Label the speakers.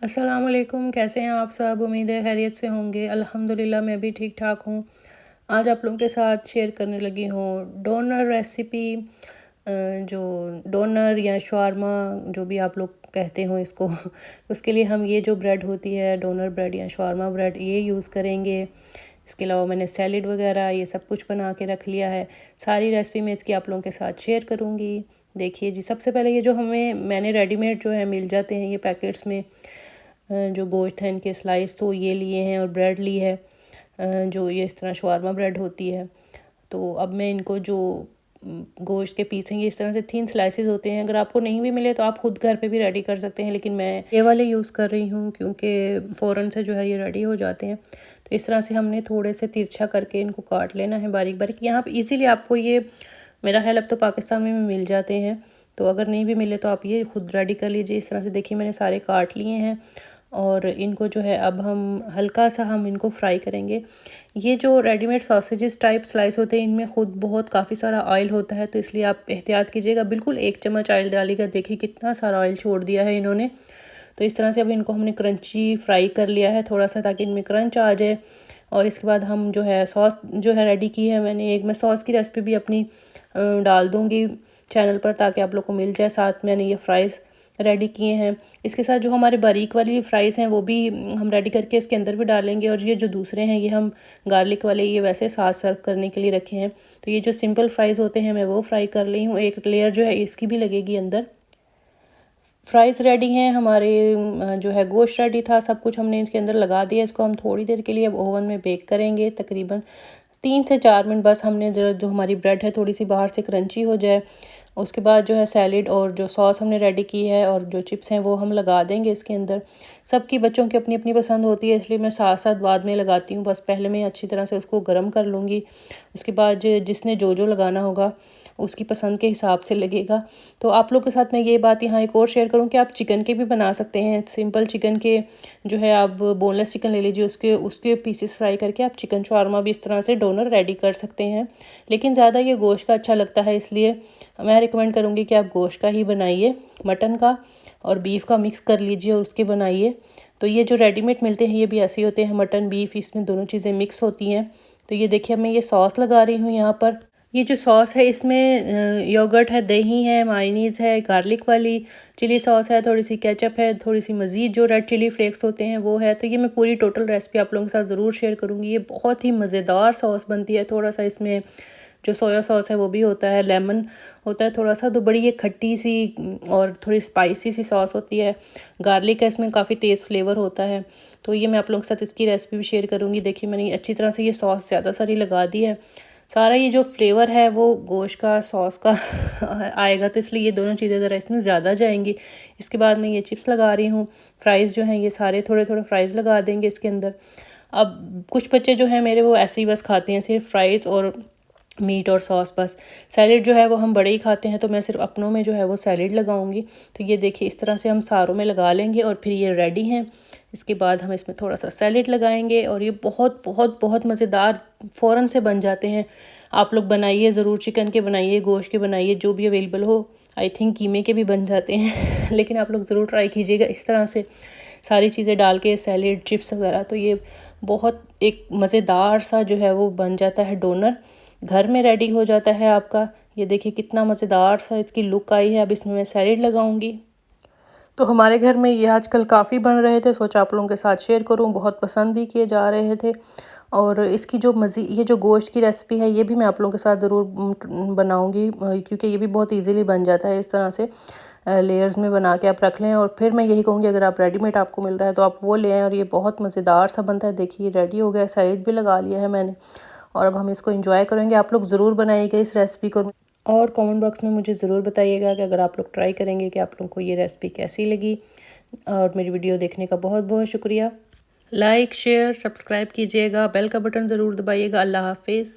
Speaker 1: अस्सलाम वालेकुम, कैसे हैं आप सब। उम्मीद है खैरियत से होंगे। अल्हम्दुलिल्लाह मैं भी ठीक ठाक हूँ। आज आप लोगों के साथ शेयर करने लगी हूँ डोनर रेसिपी। जो डोनर या शवारमा जो भी आप लोग कहते हो इसको उसके लिए हम ये जो ब्रेड होती है डोनर ब्रेड या शवारमा ब्रेड ये यूज़ करेंगे। इसके अलावा मैंने सैलेड वगैरह ये सब कुछ बना के रख लिया है। सारी रेसिपी मैं इसकी आप लोगों के साथ शेयर करूँगी। देखिए जी, सबसे पहले ये जो मैंने रेडीमेड जो है मिल जाते हैं ये पैकेट्स में, जो गोश्त है इनके स्लाइस तो ये लिए हैं और ब्रेड ली है, जो ये इस तरह शवारमा ब्रेड होती है। तो अब मैं इनको जो गोश्त के पीस हैं ये इस तरह से 3 स्लाइसेस होते हैं। अगर आपको नहीं भी मिले तो आप खुद घर पे भी रेडी कर सकते हैं, लेकिन मैं ये वाले यूज़ कर रही हूँ क्योंकि फ़ौरन से जो है ये रेडी हो जाते हैं। तो इस तरह से हमने थोड़े से तिरछा करके इनको काट लेना है बारीक बारीक। यहाँ पर ईज़िली आपको ये, मेरा ख्याल अब तो पाकिस्तान में भी मिल जाते हैं, तो अगर नहीं भी मिले तो आप ये खुद रेडी कर लीजिए। इस तरह से देखिए मैंने सारे काट लिए हैं और इनको जो है अब हम हल्का सा हम इनको फ्राई करेंगे। ये जो रेडीमेड सॉसेजेस टाइप स्लाइस होते हैं इनमें खुद बहुत काफ़ी सारा ऑयल होता है, तो इसलिए आप एहतियात कीजिएगा। बिल्कुल 1 चम्मच ऑयल डालिएगा। देखिए कितना सारा ऑयल छोड़ दिया है इन्होंने। तो इस तरह से अब इनको हमने क्रंची फ्राई कर लिया है थोड़ा सा, ताकि इनमें क्रंच आ जाए। और इसके बाद हम जो है सॉस जो है रेडी की है मैंने, एक मैं सॉस की रेसिपी भी अपनी डाल दूँगी चैनल पर ताकि आप लोग को मिल जाए। साथ मैंने ये फ्राइज़ रेडी किए हैं। इसके साथ जो हमारे बारीक वाली फ्राइज़ हैं वो भी हम रेडी करके इसके अंदर भी डालेंगे, और ये जो दूसरे हैं ये हम गार्लिक वाले ये वैसे साथ सर्व करने के लिए रखे हैं। तो ये जो सिंपल फ्राइज़ होते हैं मैं वो फ्राई कर ली हूँ। एक लेयर जो है इसकी भी लगेगी अंदर। फ्राइज़ रेडी हैं हमारे, जो है गोश्त रेडी था, सब कुछ हमने इसके अंदर लगा दिया। इसको हम थोड़ी देर के लिए अब ओवन में बेक करेंगे, तकरीबन 3 से 4 मिनट। बस हमने जो हमारी ब्रेड है थोड़ी सी बाहर से क्रंची हो जाए। उसके बाद जो है सैलेड और जो सॉस हमने रेडी की है और जो चिप्स हैं वो हम लगा देंगे इसके अंदर। सबकी बच्चों की अपनी अपनी पसंद होती है, इसलिए मैं साथ साथ बाद में लगाती हूँ। बस पहले मैं अच्छी तरह से उसको गर्म कर लूँगी। उसके बाद जिसने जो जो लगाना होगा उसकी पसंद के हिसाब से लगेगा। तो आप लोग के साथ मैं ये बात यहाँ एक और शेयर करूँ कि आप चिकन के भी बना सकते हैं। सिंपल चिकन के जो है आप बोनलेस चिकन ले लीजिए, उसके पीसेस फ्राई करके आप चिकन शवारमा भी इस तरह से डोनर रेडी कर सकते हैं। लेकिन ज़्यादा ये गोश्त का अच्छा लगता है, इसलिए मैं रिकमेंड करूँगी कि आप गोश्त का ही बनाइए। मटन का और बीफ का मिक्स कर लीजिए और उसके बनाइए। तो ये जो रेडीमेड मिलते हैं ये भी ऐसे ही होते हैं, मटन बीफ इसमें दोनों चीज़ें मिक्स होती हैं। तो ये देखिए मैं ये सॉस लगा रही हूँ यहाँ पर। ये जो सॉस है इसमें योगर्ट है, दही है, मायोनीज़ है, गार्लिक वाली चिली सॉस है, थोड़ी सी केचप है, थोड़ी सी मज़ीद जो रेड चिली फ्लेक्स होते हैं वो है। तो ये मैं पूरी टोटल रेसिपी आप लोगों के साथ ज़रूर शेयर करूँगी। ये बहुत ही मज़ेदार सॉस बनती है। थोड़ा सा इसमें जो सोया सॉस है वो भी होता है, लेमन होता है थोड़ा सा, तो बड़ी ये खट्टी सी और थोड़ी स्पाइसी सी सॉस होती है। गार्लिक है इसमें, काफ़ी तेज़ फ्लेवर होता है। तो ये मैं आप लोगों के साथ इसकी रेसिपी भी शेयर करूँगी। देखिए मैंने अच्छी तरह से ये सॉस ज़्यादा सारी लगा दी है। सारा ये जो फ्लेवर है वो गोश्त का सॉस का आएगा, तो इसलिए ये दोनों चीज़ें ज़रा इसमें ज़्यादा जाएंगी। इसके बाद मैं ये चिप्स लगा रही हूँ। फ्राइज़ जो हैं ये सारे थोड़े थोड़े फ्राइज़ लगा देंगे इसके अंदर। अब कुछ बच्चे जो हैं मेरे वो ऐसे ही बस खाते हैं सिर्फ फ्राइज़ और मीट और सॉस बस। सैलेड जो है वो हम बड़े ही खाते हैं, तो मैं सिर्फ अपनों में जो है वो सैलेड लगाऊंगी। तो ये देखिए इस तरह से हम सारों में लगा लेंगे और फिर ये रेडी हैं। इसके बाद हम इसमें थोड़ा सा सैलेड लगाएंगे और ये बहुत बहुत बहुत मज़ेदार फ़ौरन से बन जाते हैं। आप लोग बनाइए ज़रूर, चिकन के बनाइए, गोश्त के बनाइए, जो भी अवेलेबल हो। आई थिंक कीमे के भी बन जाते हैं लेकिन आप लोग ज़रूर ट्राई कीजिएगा इस तरह से सारी चीज़ें डाल के, सैलेड चिप्स वगैरह। तो ये बहुत एक मज़ेदार सा जो है वो बन जाता है डोनर, घर में रेडी हो जाता है आपका। ये देखिए कितना मज़ेदार सा इसकी लुक आई है। अब इसमें मैं सैलेड लगाऊंगी। तो हमारे घर में ये आजकल काफ़ी बन रहे थे, सोचा आप लोगों के साथ शेयर करूं। बहुत पसंद भी किए जा रहे थे। और इसकी जो ये जो गोश्त की रेसिपी है ये भी मैं आप लोगों के साथ ज़रूर बनाऊंगी, क्योंकि ये भी बहुत इजीली बन जाता है। इस तरह से लेयर्स में बना के आप रख लें। और फिर मैं यही कहूँगी अगर आप रेडीमेड आपको मिल रहा है तो आप वो ले आएँ, और ये बहुत मज़ेदार सा बनता है। देखिए रेडी हो गया, सैलेड भी लगा लिया है मैंने, और अब हम इसको एंजॉय करेंगे। आप लोग ज़रूर बनाइएगा इस रेसिपी को, और कमेंट बॉक्स में मुझे ज़रूर बताइएगा कि अगर आप लोग ट्राई करेंगे कि आप लोगों को ये रेसिपी कैसी लगी। और मेरी वीडियो देखने का बहुत बहुत शुक्रिया। लाइक शेयर सब्सक्राइब कीजिएगा, बेल का बटन ज़रूर दबाइएगा। अल्लाह हाफिज़।